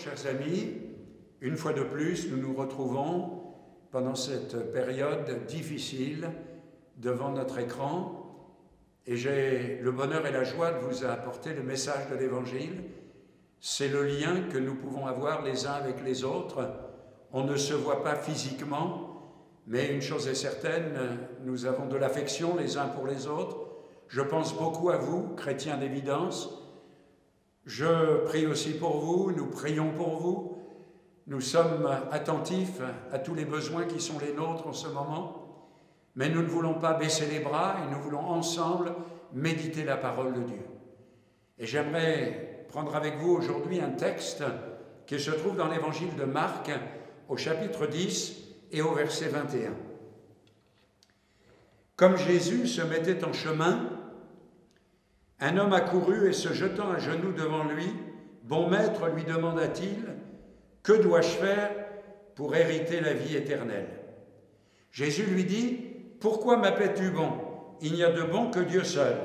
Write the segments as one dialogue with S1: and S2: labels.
S1: chers amis. Une fois de plus, nous nous retrouvons pendant cette période difficile devant notre écran et j'ai le bonheur et la joie de vous apporter le message de l'Évangile. C'est le lien que nous pouvons avoir les uns avec les autres. On ne se voit pas physiquement, mais une chose est certaine, nous avons de l'affection les uns pour les autres. Je pense beaucoup à vous, chrétiens d'évidence. Je prie aussi pour vous, nous prions pour vous. Nous sommes attentifs à tous les besoins qui sont les nôtres en ce moment, mais nous ne voulons pas baisser les bras et nous voulons ensemble méditer la parole de Dieu. Et j'aimerais prendre avec vous aujourd'hui un texte qui se trouve dans l'évangile de Marc au chapitre 10 et au verset 21. Comme Jésus se mettait en chemin, un homme accourut et se jetant à genoux devant lui, « Bon maître, lui demanda-t-il, que dois-je faire pour hériter la vie éternelle ?» Jésus lui dit, « Pourquoi m'appelles-tu bon? Il n'y a de bon que Dieu seul.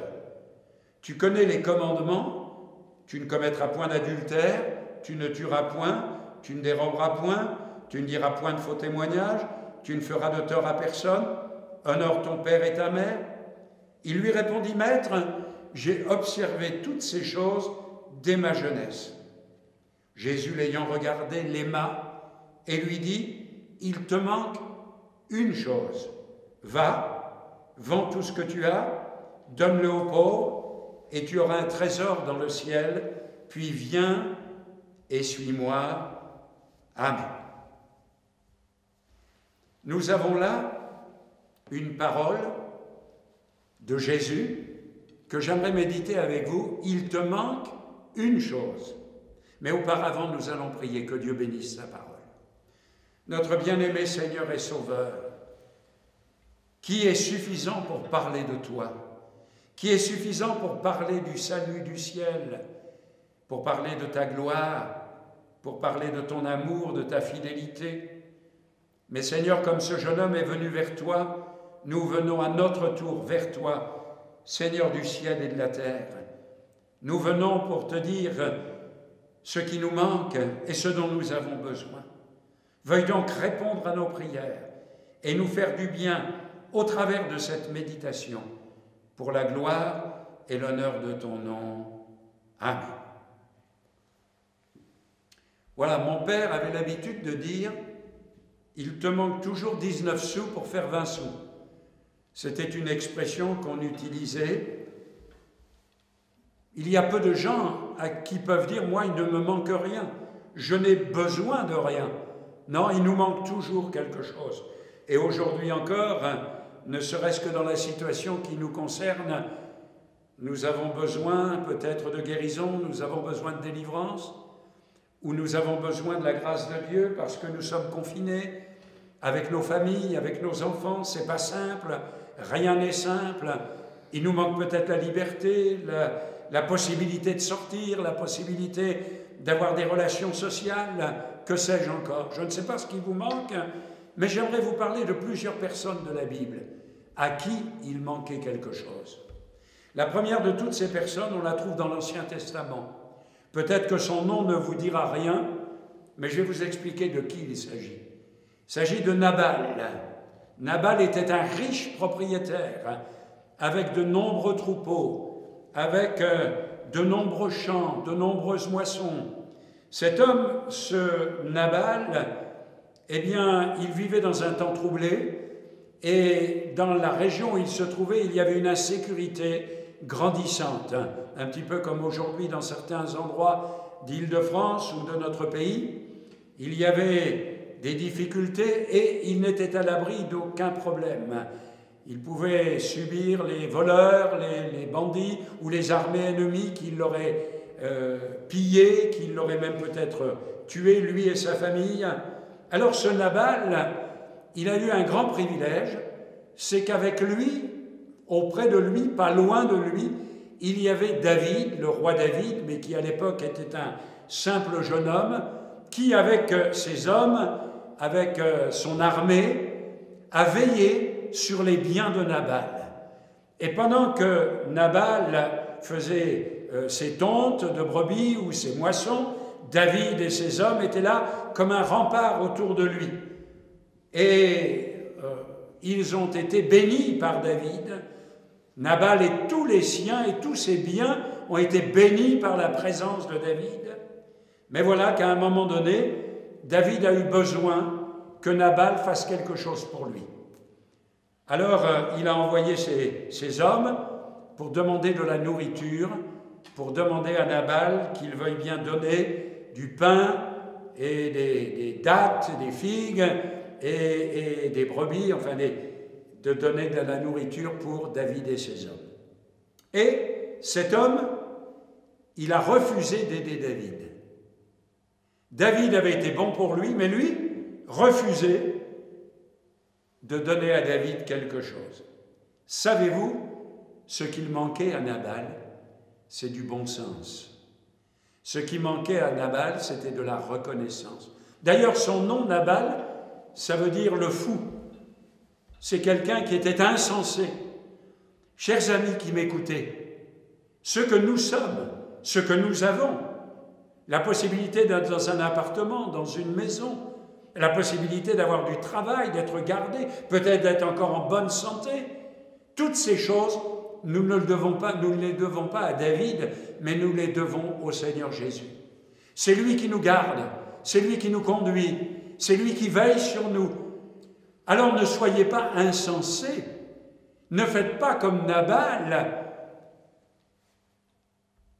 S1: Tu connais les commandements, tu ne commettras point d'adultère, tu ne tueras point, tu ne déroberas point, tu ne diras point de faux témoignages, tu ne feras de tort à personne, honore ton père et ta mère. » Il lui répondit, « Maître, j'ai observé toutes ces choses dès ma jeunesse. » Jésus, l'ayant regardé, l'aima et lui dit, « Il te manque une chose. Va, vends tout ce que tu as, donne-le aux pauvres, et tu auras un trésor dans le ciel, puis viens et suis-moi. Amen. » Nous avons là une parole de Jésus que j'aimerais méditer avec vous. Il te manque une chose. Mais auparavant, nous allons prier que Dieu bénisse sa parole. Notre bien-aimé Seigneur et Sauveur, qui est suffisant pour parler de toi, qui est suffisant pour parler du salut du ciel, pour parler de ta gloire, pour parler de ton amour, de ta fidélité. Mais Seigneur, comme ce jeune homme est venu vers toi, nous venons à notre tour vers toi, Seigneur du ciel et de la terre. Nous venons pour te dire ce qui nous manque et ce dont nous avons besoin. Veuille donc répondre à nos prières et nous faire du bien au travers de cette méditation, pour la gloire et l'honneur de ton nom. Amen. Voilà, mon père avait l'habitude de dire « Il te manque toujours 19 sous pour faire 20 sous ». C'était une expression qu'on utilisait. Il y a peu de gens qui peuvent dire « Moi, il ne me manque rien, je n'ai besoin de rien ». Non, il nous manque toujours quelque chose. Et aujourd'hui encore, ne serait-ce que dans la situation qui nous concerne, nous avons besoin peut-être de guérison, nous avons besoin de délivrance, ou nous avons besoin de la grâce de Dieu parce que nous sommes confinés avec nos familles, avec nos enfants. C'est pas simple, rien n'est simple. Il nous manque peut-être la liberté, la possibilité de sortir, la possibilité d'avoir des relations sociales, que sais-je encore. Je ne sais pas ce qui vous manque, mais j'aimerais vous parler de plusieurs personnes de la Bible à qui il manquait quelque chose. La première de toutes ces personnes, on la trouve dans l'Ancien Testament. Peut-être que son nom ne vous dira rien, mais je vais vous expliquer de qui il s'agit. Il s'agit de Nabal. Nabal était un riche propriétaire, avec de nombreux troupeaux, avec de nombreux champs, de nombreuses moissons. Cet homme, ce Nabal, eh bien, il vivait dans un temps troublé, et dans la région où il se trouvait, il y avait une insécurité grandissante, un petit peu comme aujourd'hui dans certains endroits d'Île-de-France ou de notre pays. Il y avait des difficultés et il n'était à l'abri d'aucun problème. Il pouvait subir les voleurs, les bandits ou les armées ennemies qui l'auraient pillé, qui l'auraient même peut-être tué, lui et sa famille. Alors ce Nabal, il a eu un grand privilège, c'est qu'avec lui, auprès de lui, pas loin de lui, il y avait David, le roi David, mais qui à l'époque était un simple jeune homme, qui avec ses hommes, avec son armée, a veillé sur les biens de Nabal. Et pendant que Nabal faisait ses tontes de brebis ou ses moissons, David et ses hommes étaient là comme un rempart autour de lui. Et ils ont été bénis par David. Nabal et tous les siens et tous ses biens ont été bénis par la présence de David. Mais voilà qu'à un moment donné, David a eu besoin que Nabal fasse quelque chose pour lui. Alors il a envoyé ses hommes pour demander de la nourriture, pour demander à Nabal qu'il veuille bien donner du pain et des dattes, des figues et des brebis, enfin de donner de la nourriture pour David et ses hommes. Et cet homme, il a refusé d'aider David. David avait été bon pour lui, mais lui refusait de donner à David quelque chose. Savez-vous, ce qu'il manquait à Nabal, c'est du bon sens. Ce qui manquait à Nabal, c'était de la reconnaissance. D'ailleurs, son nom, Nabal, ça veut dire le fou. C'est quelqu'un qui était insensé. Chers amis qui m'écoutez, ce que nous sommes, ce que nous avons, la possibilité d'être dans un appartement, dans une maison, la possibilité d'avoir du travail, d'être gardé, peut-être d'être encore en bonne santé, toutes ces choses, nous ne les devons pas à David, mais nous les devons au Seigneur Jésus. C'est lui qui nous garde, c'est lui qui nous conduit, c'est lui qui veille sur nous. Alors ne soyez pas insensés, ne faites pas comme Nabal.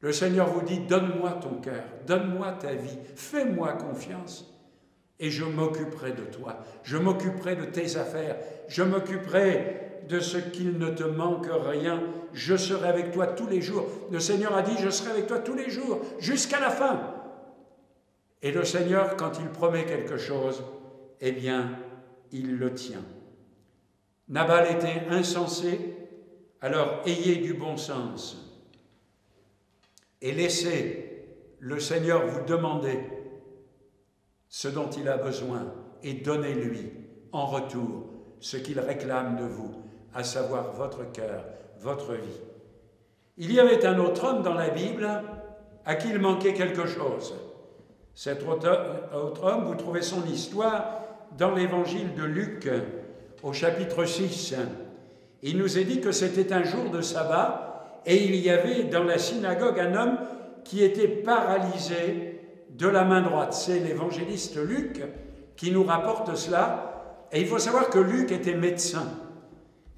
S1: Le Seigneur vous dit, donne-moi ton cœur, donne-moi ta vie, fais-moi confiance et je m'occuperai de toi, je m'occuperai de tes affaires, je m'occuperai de ce qu'il ne te manque rien, je serai avec toi tous les jours. Le Seigneur a dit, je serai avec toi tous les jours, jusqu'à la fin. Et le Seigneur, quand il promet quelque chose, eh bien, il le tient. Nabal était insensé, alors ayez du bon sens et laissez le Seigneur vous demander ce dont il a besoin et donnez-lui en retour ce qu'il réclame de vous, à savoir votre cœur, votre vie. Il y avait un autre homme dans la Bible à qui il manquait quelque chose. Cet autre homme, vous trouvez son histoire dans l'évangile de Luc, au chapitre 6. Il nous est dit que c'était un jour de sabbat et il y avait dans la synagogue un homme qui était paralysé de la main droite. C'est l'évangéliste Luc qui nous rapporte cela. Et il faut savoir que Luc était médecin.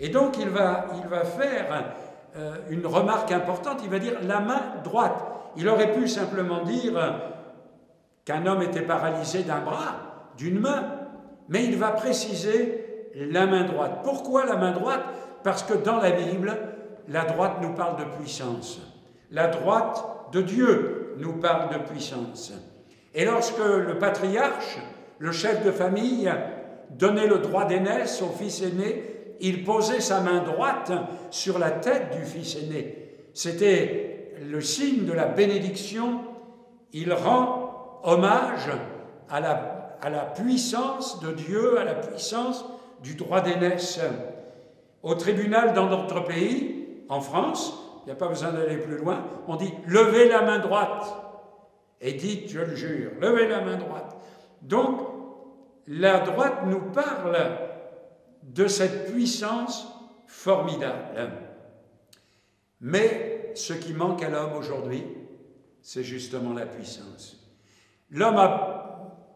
S1: Et donc il va faire une remarque importante, il va dire la main droite. Il aurait pu simplement dire qu'un homme était paralysé d'un bras, d'une main, mais il va préciser la main droite. Pourquoi la main droite? Parce que dans la Bible, la droite nous parle de puissance. La droite de Dieu nous parle de puissance. Et lorsque le patriarche, le chef de famille, donnait le droit d'aînesse au fils aîné, il posait sa main droite sur la tête du fils aîné. C'était le signe de la bénédiction. Il rend hommage à la puissance de Dieu, à la puissance du droit d'aînesse. Au tribunal dans notre pays, en France, il n'y a pas besoin d'aller plus loin, on dit « levez la main droite ». Et dites, je le jure, levez la main droite. Donc, la droite nous parle de cette puissance formidable. Mais ce qui manque à l'homme aujourd'hui, c'est justement la puissance. L'homme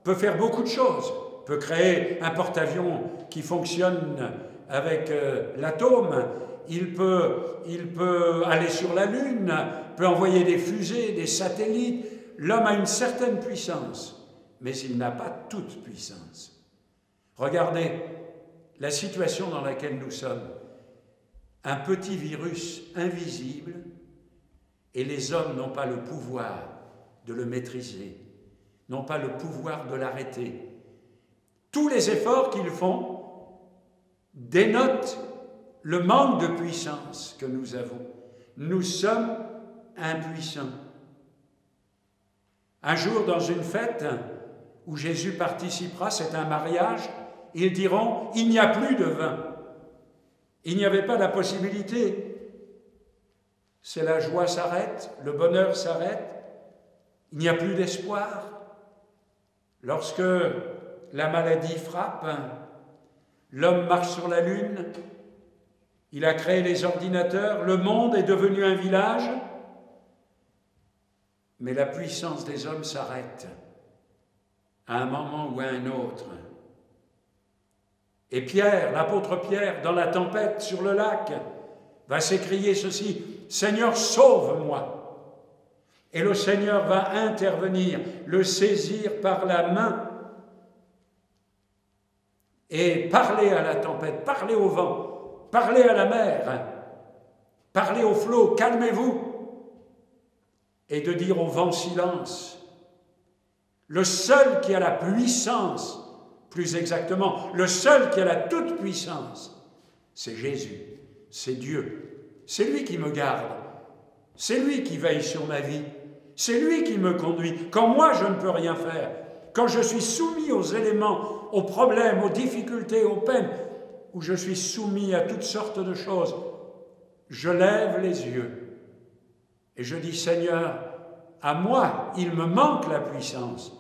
S1: peut faire beaucoup de choses, peut créer un porte-avions qui fonctionne avec l'atome, il peut aller sur la Lune, peut envoyer des fusées, des satellites. L'homme a une certaine puissance, mais il n'a pas toute puissance. Regardez la situation dans laquelle nous sommes. Un petit virus invisible et les hommes n'ont pas le pouvoir de le maîtriser, n'ont pas le pouvoir de l'arrêter. Tous les efforts qu'ils font dénotent le manque de puissance que nous avons. Nous sommes impuissants. Un jour, dans une fête où Jésus participera, c'est un mariage, ils diront « il n'y a plus de vin ». Il n'y avait pas la possibilité. C'est la joie s'arrête, le bonheur s'arrête. Il n'y a plus d'espoir. Lorsque la maladie frappe, l'homme marche sur la lune, il a créé les ordinateurs, le monde est devenu un village, mais la puissance des hommes s'arrête à un moment ou à un autre. Et Pierre, l'apôtre Pierre, dans la tempête sur le lac, va s'écrier ceci: « Seigneur, sauve-moi !» Et le Seigneur va intervenir, le saisir par la main et parler à la tempête, parler au vent, parler à la mer, parler au flot, calmez-vous, et de dire au vent silence. Le seul qui a la puissance, plus exactement, le seul qui a la toute puissance, c'est Jésus, c'est Dieu. C'est lui qui me garde, c'est lui qui veille sur ma vie, c'est lui qui me conduit. Quand moi je ne peux rien faire, quand je suis soumis aux éléments, aux problèmes, aux difficultés, aux peines, où je suis soumis à toutes sortes de choses, je lève les yeux et je dis: Seigneur, à moi, il me manque la puissance,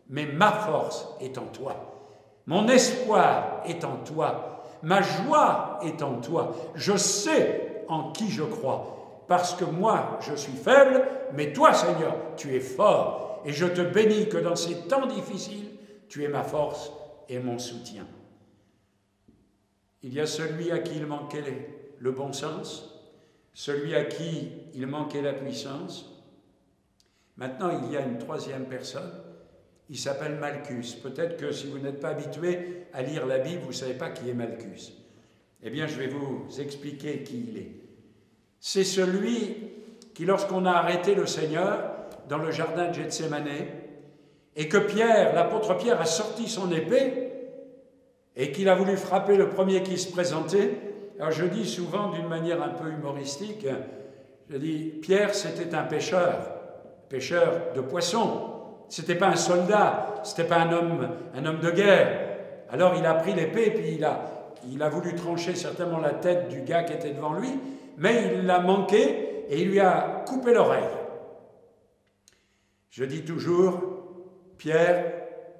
S1: mais ma force est en toi. Mon espoir est en toi. Ma joie est en toi. Je sais en qui je crois, parce que moi, je suis faible, mais toi, Seigneur, tu es fort. Et je te bénis que dans ces temps difficiles, tu es ma force et mon soutien. Il y a celui à qui il manquait le bon sens, celui à qui il manquait la puissance. Maintenant, il y a une troisième personne, il s'appelle Malchus. Peut-être que si vous n'êtes pas habitué à lire la Bible, vous ne savez pas qui est Malchus. Eh bien, je vais vous expliquer qui il est. C'est celui qui, lorsqu'on a arrêté le Seigneur dans le jardin de Gethsémane, et que Pierre, l'apôtre Pierre, a sorti son épée, et qu'il a voulu frapper le premier qui se présentait, alors je dis souvent d'une manière un peu humoristique, je dis, Pierre, c'était un pêcheur de poissons. C'était pas un soldat, c'était pas un homme de guerre. Alors il a pris l'épée, puis il a voulu trancher certainement la tête du gars qui était devant lui, mais il l'a manqué et il lui a coupé l'oreille. Je dis toujours, Pierre,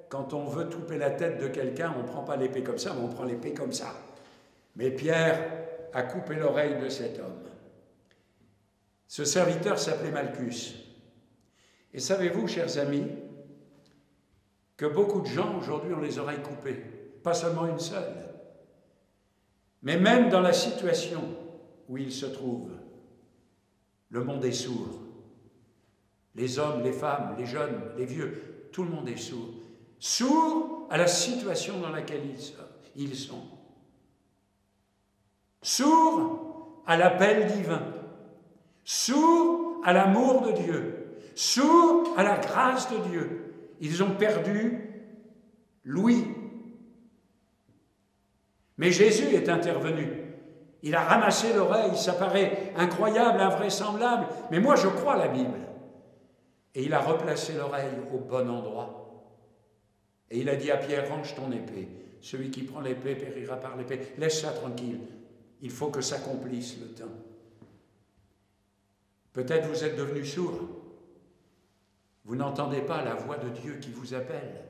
S1: quand on veut couper la tête de quelqu'un, on ne prend pas l'épée comme ça, mais on prend l'épée comme ça. Mais Pierre a coupé l'oreille de cet homme. Ce serviteur s'appelait Malchus. Et savez-vous, chers amis, que beaucoup de gens aujourd'hui ont les oreilles coupées, pas seulement une seule, mais même dans la situation où ils se trouvent, le monde est sourd. Les hommes, les femmes, les jeunes, les vieux, tout le monde est sourd. Sourd à la situation dans laquelle ils sont. Sourd à l'appel divin. Sourd à l'amour de Dieu. Sourds à la grâce de Dieu. Ils ont perdu l'ouïe. Mais Jésus est intervenu. Il a ramassé l'oreille. Ça paraît incroyable, invraisemblable, mais moi je crois la Bible. Et il a replacé l'oreille au bon endroit. Et il a dit à Pierre, range ton épée. Celui qui prend l'épée périra par l'épée. Laisse ça tranquille. Il faut que s'accomplisse le temps. Peut-être vous êtes devenu sourd. Vous n'entendez pas la voix de Dieu qui vous appelle.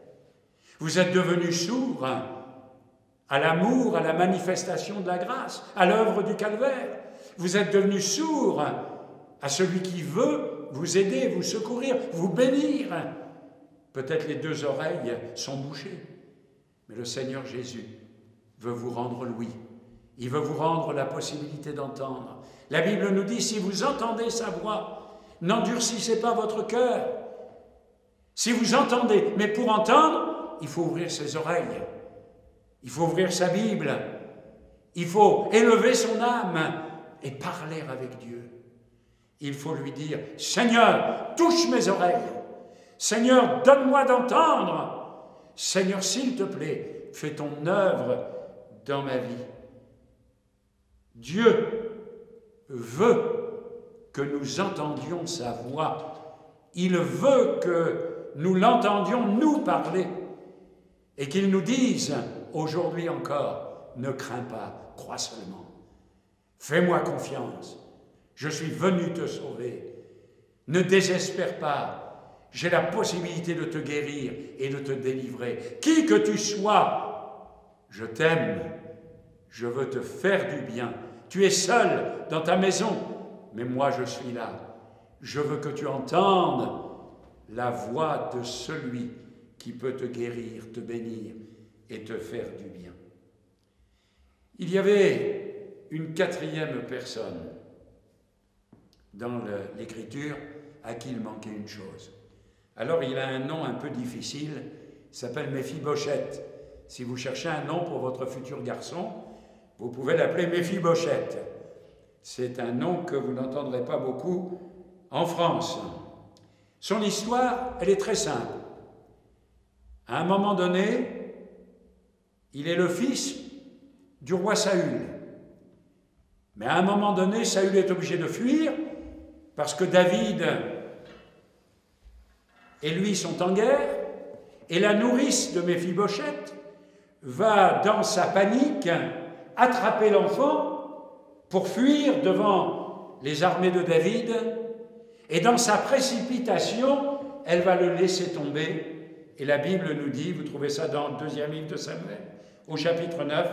S1: Vous êtes devenu sourd à l'amour, à la manifestation de la grâce, à l'œuvre du calvaire. Vous êtes devenu sourd à celui qui veut vous aider, vous secourir, vous bénir. Peut-être les deux oreilles sont bouchées, mais le Seigneur Jésus veut vous rendre l'ouïe. Il veut vous rendre la possibilité d'entendre. La Bible nous dit, si vous entendez sa voix, n'endurcissez pas votre cœur. Si vous entendez, mais pour entendre, il faut ouvrir ses oreilles. Il faut ouvrir sa Bible. Il faut élever son âme et parler avec Dieu. Il faut lui dire, Seigneur, touche mes oreilles. Seigneur, donne-moi d'entendre. Seigneur, s'il te plaît, fais ton œuvre dans ma vie. Dieu veut que nous entendions sa voix. Il veut que nous l'entendions nous parler et qu'il nous dise aujourd'hui encore, ne crains pas, crois seulement. Fais-moi confiance, je suis venu te sauver. Ne désespère pas, J'ai la possibilité de te guérir et de te délivrer. Qui que tu sois, je t'aime. Je veux te faire du bien. Tu es seul dans ta maison, mais moi je suis là. Je veux que tu entendes la voix de celui qui peut te guérir, te bénir et te faire du bien. Il y avait une quatrième personne dans l'Écriture à qui il manquait une chose. Alors il a un nom un peu difficile, il s'appelle Méphibosheth. Si vous cherchez un nom pour votre futur garçon, vous pouvez l'appeler Méphibosheth. C'est un nom que vous n'entendrez pas beaucoup en France. Son histoire, elle est très simple. À un moment donné, il est le fils du roi Saül. Mais à un moment donné, Saül est obligé de fuir parce que David et lui sont en guerre, et la nourrice de Méphibosheth va, dans sa panique, attraper l'enfant pour fuir devant les armées de David, et dans sa précipitation, elle va le laisser tomber. Et la Bible nous dit, vous trouvez ça dans le 2e livre de Samuel, au chapitre 9,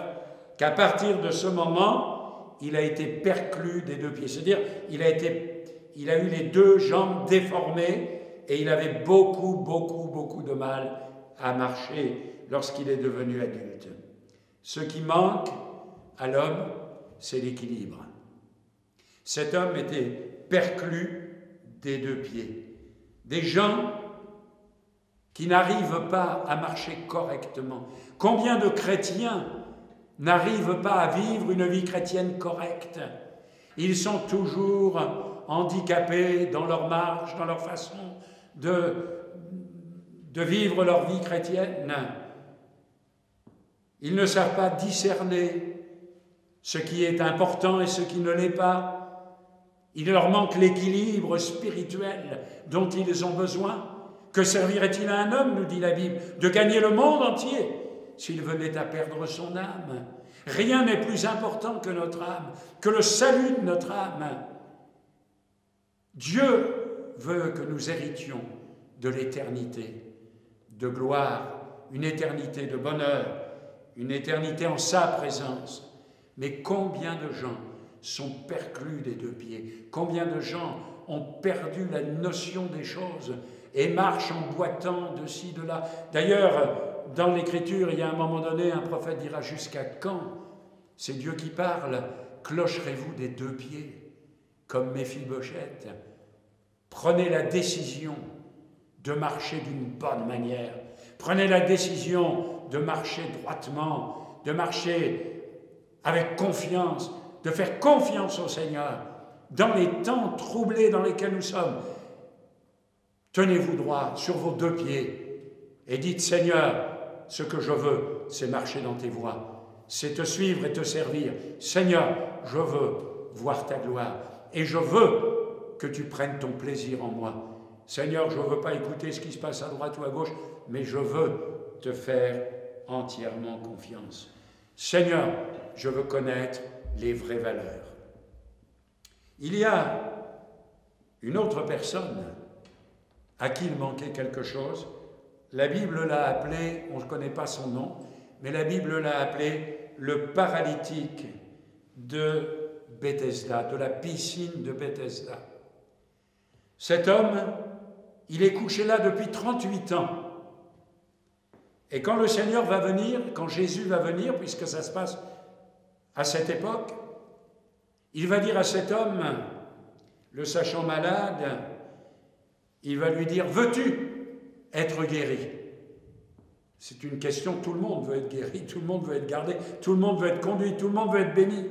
S1: qu'à partir de ce moment, il a été perclus des 2 pieds. C'est-à-dire, il a eu les 2 jambes déformées et il avait beaucoup de mal à marcher lorsqu'il est devenu adulte. Ce qui manque à l'homme, c'est l'équilibre. Cet homme était perclus des 2 pieds. Des gens qui n'arrivent pas à marcher correctement. Combien de chrétiens n'arrivent pas à vivre une vie chrétienne correcte? Ils sont toujours handicapés dans leur marche, dans leur façon de vivre leur vie chrétienne. Ils ne savent pas discerner ce qui est important et ce qui ne l'est pas. Il leur manque l'équilibre spirituel dont ils ont besoin. Que servirait-il à un homme, nous dit la Bible, de gagner le monde entier s'il venait à perdre son âme? Rien n'est plus important que notre âme, que le salut de notre âme. Dieu veut que nous héritions de l'éternité, de gloire, une éternité de bonheur, une éternité en sa présence. Mais combien de gens sont perclus des 2 pieds? Combien de gens ont perdu la notion des choses et marchent en boitant de ci, de là? D'ailleurs, dans l'Écriture, il y a un moment donné, un prophète dira « Jusqu'à quand ?» C'est Dieu qui parle. « Clocherez-vous des 2 pieds, comme Méphibosheth ?» Prenez la décision de marcher d'une bonne manière. Prenez la décision de marcher droitement, de marcher avec confiance, de faire confiance au Seigneur. Dans les temps troublés dans lesquels nous sommes, tenez-vous droit sur vos 2 pieds et dites « Seigneur, ce que je veux, c'est marcher dans tes voies, c'est te suivre et te servir. Seigneur, je veux voir ta gloire et je veux que tu prennes ton plaisir en moi. Seigneur, je ne veux pas écouter ce qui se passe à droite ou à gauche, mais je veux te faire entièrement confiance. Seigneur, je veux connaître les vraies valeurs. » Il y a une autre personne à qui il manquait quelque chose. La Bible l'a appelé, on ne connaît pas son nom, mais la Bible l'a appelé le paralytique de Bethesda, de la piscine de Bethesda. Cet homme, il est couché là depuis 38 ans. Et quand le Seigneur va venir, quand Jésus va venir, puisque ça se passe à cette époque, il va dire à cet homme, le sachant malade, il va lui dire « Veux-tu être guéri ?» C'est une question, tout le monde veut être guéri, tout le monde veut être gardé, tout le monde veut être conduit, tout le monde veut être béni.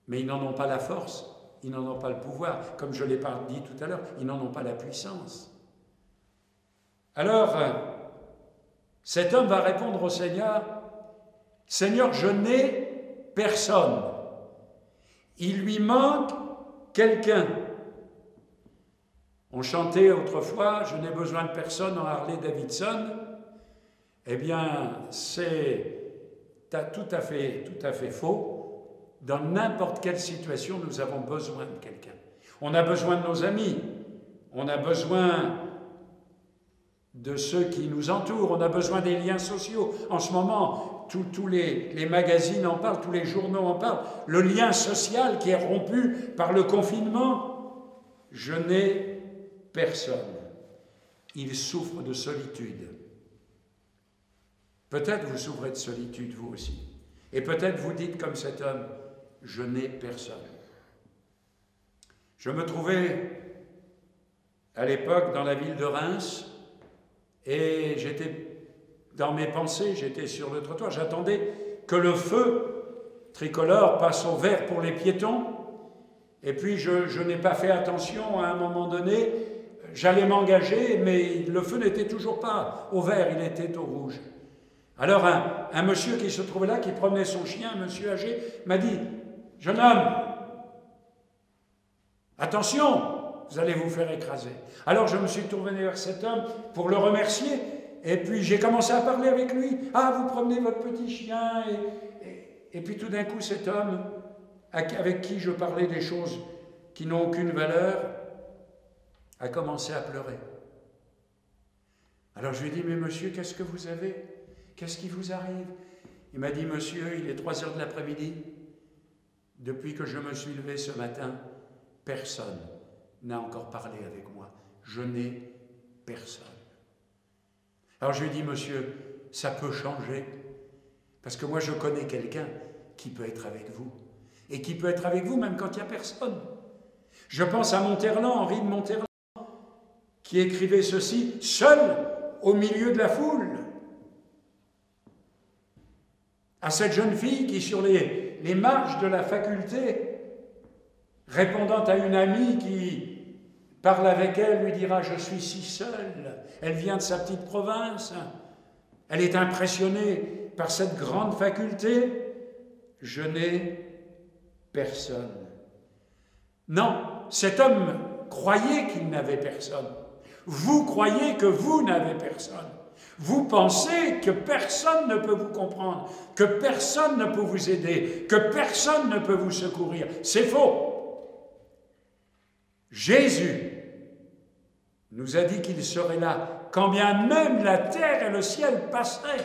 S1: Mais ils n'en ont pas la force, ils n'en ont pas le pouvoir. Comme je l'ai dit tout à l'heure, ils n'en ont pas la puissance. Alors, cet homme va répondre au Seigneur, « Seigneur, je n'ai personne. » Il lui manque quelqu'un. On chantait autrefois « Je n'ai besoin de personne » en Harley-Davidson. Eh bien, c'est tout à fait faux. Dans n'importe quelle situation, nous avons besoin de quelqu'un. On a besoin de nos amis. On a besoin de ceux qui nous entourent. On a besoin des liens sociaux. En ce moment, tous les magazines en parlent, tous les journaux en parlent. Le lien social qui est rompu par le confinement. Je n'ai personne. Il souffre de solitude. Peut-être vous souffrez de solitude, vous aussi. Et peut-être vous dites comme cet homme, je n'ai personne. Je me trouvais à l'époque dans la ville de Reims et j'étais dans mes pensées, j'étais sur le trottoir, j'attendais que le feu tricolore passe au vert pour les piétons et puis je n'ai pas fait attention à un moment donné, j'allais m'engager mais le feu n'était toujours pas au vert, il était au rouge. Alors un monsieur qui se trouvait là, qui promenait son chien, un monsieur âgé, m'a dit « Jeune homme, attention, vous allez vous faire écraser. » Alors je me suis tourné vers cet homme pour le remercier, et puis j'ai commencé à parler avec lui. « Ah, vous promenez votre petit chien ?» Et puis tout d'un coup, cet homme, avec qui je parlais des choses qui n'ont aucune valeur, a commencé à pleurer. Alors je lui ai dit « Mais monsieur, qu'est-ce que vous avez ? Qu'est-ce qui vous arrive ?» Il m'a dit « Monsieur, il est 3 heures de l'après-midi. Depuis que je me suis levé ce matin, personne n'a encore parlé avec moi. Je n'ai personne. » Alors je lui ai dit « Monsieur, ça peut changer. Parce que moi je connais quelqu'un qui peut être avec vous. Et qui peut être avec vous même quand il n'y a personne. » Je pense à Monterland, Henri de Monterland, qui écrivait ceci, seul au milieu de la foule. À cette jeune fille qui, sur les marches de la faculté, répondant à une amie qui parle avec elle, lui dira « Je suis si seule ». Elle vient de sa petite province. Elle est impressionnée par cette grande faculté. Je n'ai personne. Non, cet homme croyait qu'il n'avait personne. Vous croyez que vous n'avez personne. Vous pensez que personne ne peut vous comprendre, que personne ne peut vous aider, que personne ne peut vous secourir. C'est faux. Jésus nous a dit qu'il serait là. Quand bien même la terre et le ciel passeraient,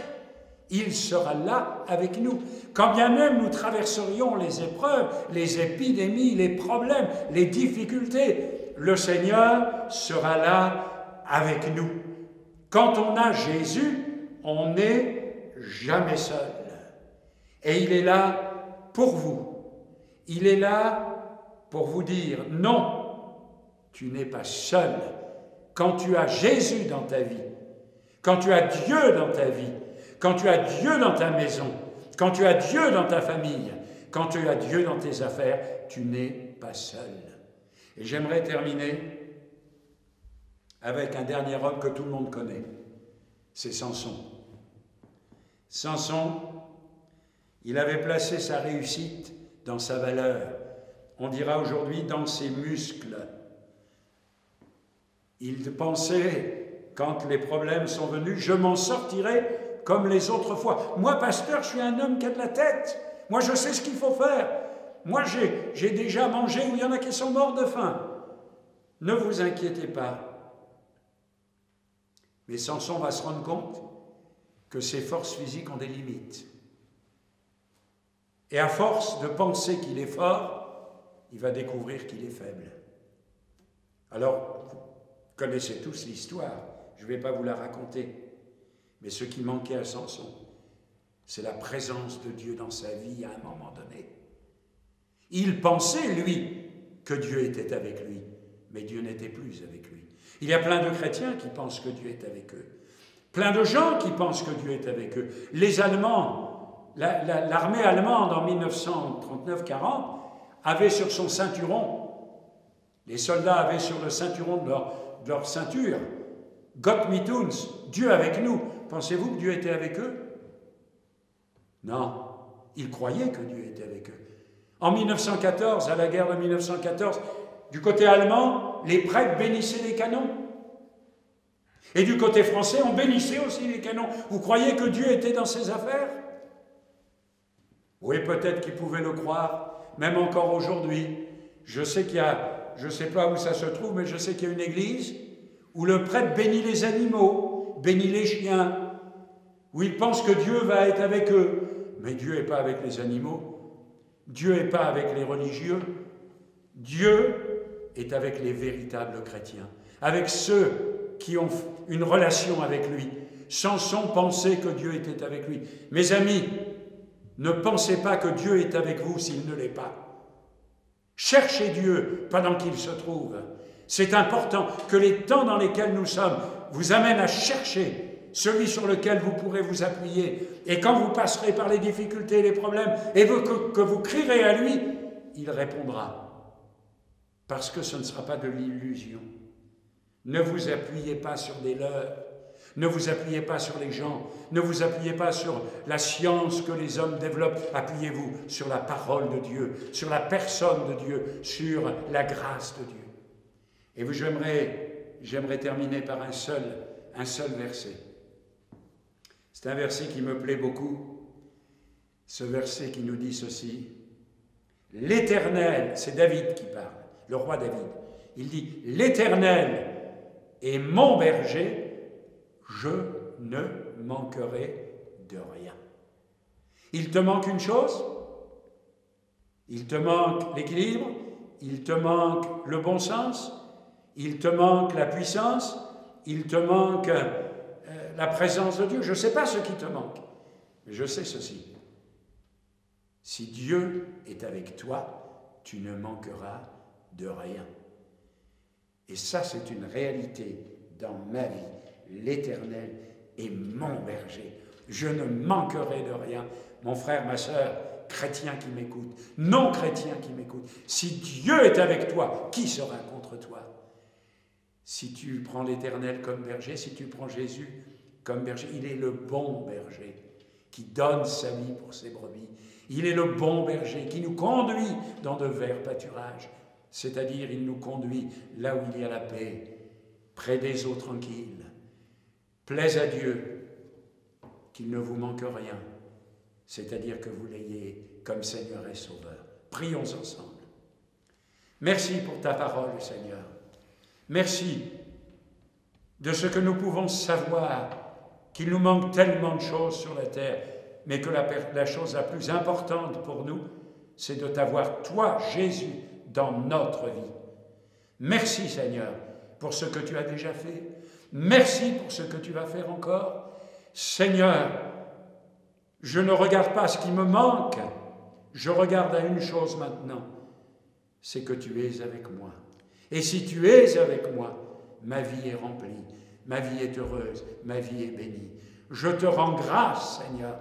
S1: il sera là avec nous. Quand bien même nous traverserions les épreuves, les épidémies, les problèmes, les difficultés, le Seigneur sera là avec nous. Quand on a Jésus, on n'est jamais seul. Et il est là pour vous. Il est là pour vous dire « Non, tu n'es pas seul. » Quand tu as Jésus dans ta vie, quand tu as Dieu dans ta vie, quand tu as Dieu dans ta maison, quand tu as Dieu dans ta famille, quand tu as Dieu dans tes affaires, tu n'es pas seul. Et j'aimerais terminer avec un dernier homme que tout le monde connaît. C'est Samson. Samson, il avait placé sa réussite dans sa valeur. On dira aujourd'hui dans ses muscles. Il pensait, quand les problèmes sont venus, je m'en sortirai comme les autres fois. Moi, pasteur, je suis un homme qui a de la tête. Moi, je sais ce qu'il faut faire. Moi, j'ai déjà mangé, ou il y en a qui sont morts de faim. Ne vous inquiétez pas. Mais Samson va se rendre compte que ses forces physiques ont des limites. Et à force de penser qu'il est fort, il va découvrir qu'il est faible. Alors, vous connaissez tous l'histoire, je ne vais pas vous la raconter. Mais ce qui manquait à Samson, c'est la présence de Dieu dans sa vie à un moment donné. Il pensait, lui, que Dieu était avec lui, mais Dieu n'était plus avec lui. Il y a plein de chrétiens qui pensent que Dieu est avec eux. Plein de gens qui pensent que Dieu est avec eux. Les Allemands, l'armée allemande en 1939-40 avait sur son ceinturon, les soldats avaient sur le ceinturon de leur ceinture, Gott mit uns, Dieu avec nous. Pensez-vous que Dieu était avec eux? Non, ils croyaient que Dieu était avec eux. En 1914, à la guerre de 1914, du côté allemand, les prêtres bénissaient les canons. Et du côté français, on bénissait aussi les canons. Vous croyez que Dieu était dans ses affaires? Oui, peut-être qu'ils pouvaient le croire, même encore aujourd'hui. Je sais qu'il y a, je ne sais pas où ça se trouve, mais je sais qu'il y a une église où le prêtre bénit les animaux, bénit les chiens, où ils pensent que Dieu va être avec eux. Mais Dieu n'est pas avec les animaux, Dieu n'est pas avec les religieux, Dieu est avec les véritables chrétiens, avec ceux qui ont une relation avec lui. Samson pensait que Dieu était avec lui. Mes amis, ne pensez pas que Dieu est avec vous s'il ne l'est pas. Cherchez Dieu pendant qu'il se trouve. C'est important que les temps dans lesquels nous sommes vous amènent à chercher celui sur lequel vous pourrez vous appuyer. Et quand vous passerez par les difficultés et les problèmes, et que vous crierez à lui, il répondra. Parce que ce ne sera pas de l'illusion. Ne vous appuyez pas sur des leurres. Ne vous appuyez pas sur les gens, ne vous appuyez pas sur la science que les hommes développent, appuyez-vous sur la parole de Dieu, sur la personne de Dieu, sur la grâce de Dieu. Et j'aimerais terminer par un seul verset. C'est un verset qui me plaît beaucoup, ce verset qui nous dit ceci. L'Éternel, c'est David qui parle, le roi David, il dit « L'Éternel est mon berger, je ne manquerai de rien. » Il te manque une chose, il te manque l'équilibre, il te manque le bon sens, il te manque la puissance, il te manque la présence de Dieu. Je ne sais pas ce qui te manque, mais je sais ceci. Si Dieu est avec toi, tu ne manqueras de rien. Et ça, c'est une réalité dans ma vie. L'Éternel est mon berger. Je ne manquerai de rien. Mon frère, ma sœur, chrétien qui m'écoute, non chrétien qui m'écoute, si Dieu est avec toi, qui sera contre toi? Si tu prends l'Éternel comme berger, si tu prends Jésus comme berger, il est le bon berger qui donne sa vie pour ses brebis. Il est le bon berger qui nous conduit dans de verts pâturages, c'est-à-dire il nous conduit là où il y a la paix, près des eaux tranquilles. Plaise à Dieu qu'il ne vous manque rien, c'est-à-dire que vous l'ayez comme Seigneur et Sauveur. Prions ensemble. Merci pour ta parole, Seigneur. Merci de ce que nous pouvons savoir, qu'il nous manque tellement de choses sur la terre, mais que la chose la plus importante pour nous, c'est de t'avoir, toi, Jésus, dans notre vie. Merci, Seigneur, pour ce que tu as déjà fait. Merci pour ce que tu vas faire encore. Seigneur, je ne regarde pas ce qui me manque, je regarde à une chose maintenant, c'est que tu es avec moi. Et si tu es avec moi, ma vie est remplie, ma vie est heureuse, ma vie est bénie. Je te rends grâce, Seigneur,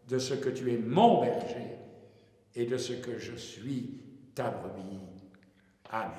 S1: de ce que tu es mon berger et de ce que je suis ta brebis. Amen.